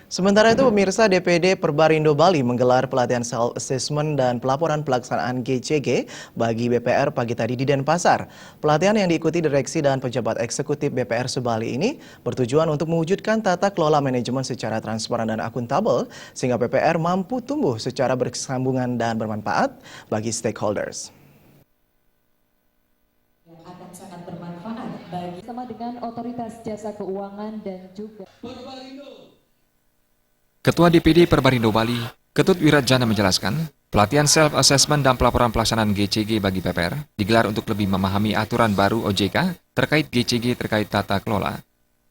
Sementara itu, pemirsa DPD Perbarindo Bali menggelar pelatihan self-assessment dan pelaporan pelaksanaan GCG bagi BPR pagi tadi di Denpasar. Pelatihan yang diikuti direksi dan pejabat eksekutif BPR Subali ini bertujuan untuk mewujudkan tata kelola manajemen secara transparan dan akuntabel sehingga BPR mampu tumbuh secara bersambungan dan bermanfaat bagi stakeholders. Akan sangat bermanfaat bagi sama dengan otoritas jasa keuangan dan juga Ketua DPD Perbarindo Bali, Ketut Wirajana menjelaskan, pelatihan self-assessment dan pelaporan pelaksanaan GCG bagi PPR digelar untuk lebih memahami aturan baru OJK terkait GCG terkait tata kelola.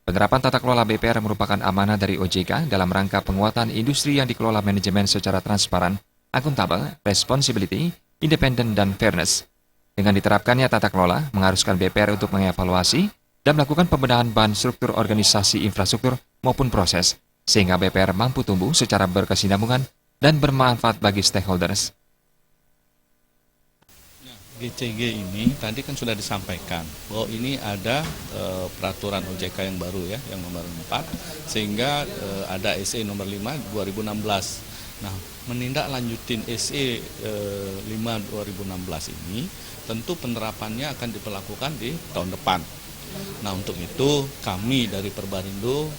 Penerapan tata kelola BPR merupakan amanah dari OJK dalam rangka penguatan industri yang dikelola manajemen secara transparan, akuntabel, responsibility, independen, dan fairness. Dengan diterapkannya tata kelola, mengharuskan BPR untuk mengevaluasi dan melakukan pembenahan bahan struktur organisasi infrastruktur maupun proses, sehingga BPR mampu tumbuh secara berkesinambungan dan bermanfaat bagi stakeholders. GCG ini tadi kan sudah disampaikan bahwa ini ada peraturan OJK yang baru ya, yang nomor 4, sehingga ada SE nomor 5 2016. Nah, menindaklanjutin SE 5 2016 ini, tentu penerapannya akan diperlakukan di tahun depan. Nah, untuk itu kami dari Perbarindo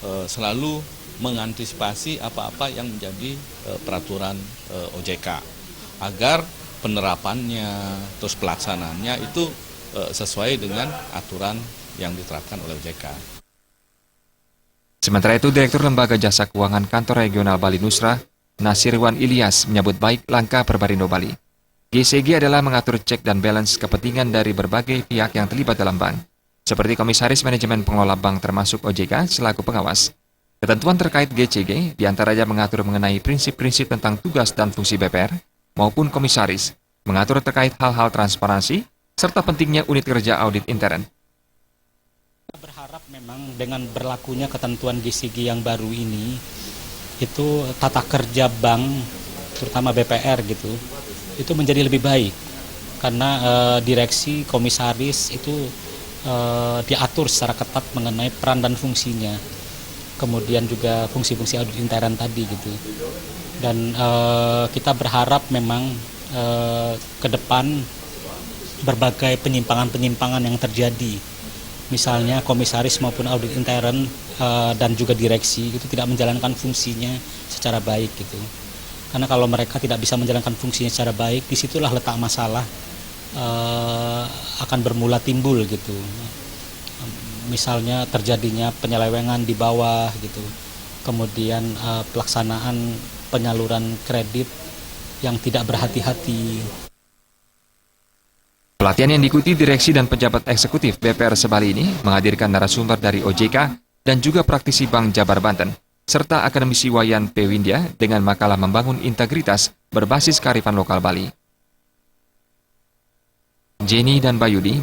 selalu mengantisipasi apa-apa yang menjadi peraturan OJK agar penerapannya terus pelaksanaannya itu sesuai dengan aturan yang diterapkan oleh OJK. Sementara itu, Direktur Lembaga Jasa Keuangan Kantor Regional Bali Nusra, Nasirwan Ilyas, menyebut baik langkah Perbarindo Bali. GCG adalah mengatur cek dan balance kepentingan dari berbagai pihak yang terlibat dalam bank, seperti Komisaris Manajemen Pengelola Bank termasuk OJK selaku pengawas. Ketentuan terkait GCG diantaranya mengatur mengenai prinsip-prinsip tentang tugas dan fungsi BPR maupun komisaris, mengatur terkait hal-hal transparansi, serta pentingnya unit kerja audit intern. Kita berharap memang dengan berlakunya ketentuan GCG yang baru ini, itu tata kerja bank, terutama BPR gitu, itu menjadi lebih baik. Karena direksi, komisaris itu diatur secara ketat mengenai peran dan fungsinya, kemudian juga fungsi-fungsi audit intern tadi gitu. Dan kita berharap memang ke depan berbagai penyimpangan-penyimpangan yang terjadi, misalnya komisaris maupun audit intern dan juga direksi itu tidak menjalankan fungsinya secara baik gitu. Karena kalau mereka tidak bisa menjalankan fungsinya secara baik, disitulah letak masalah akan bermula timbul gitu. Misalnya terjadinya penyelewengan di bawah gitu, kemudian pelaksanaan penyaluran kredit yang tidak berhati-hati. Pelatihan yang diikuti direksi dan pejabat eksekutif BPR Sebali ini menghadirkan narasumber dari OJK dan juga praktisi Bank Jabar Banten, serta akademisi Wayan P. Windia dengan makalah membangun integritas berbasis kearifan lokal Bali. Jenny dan Bayudi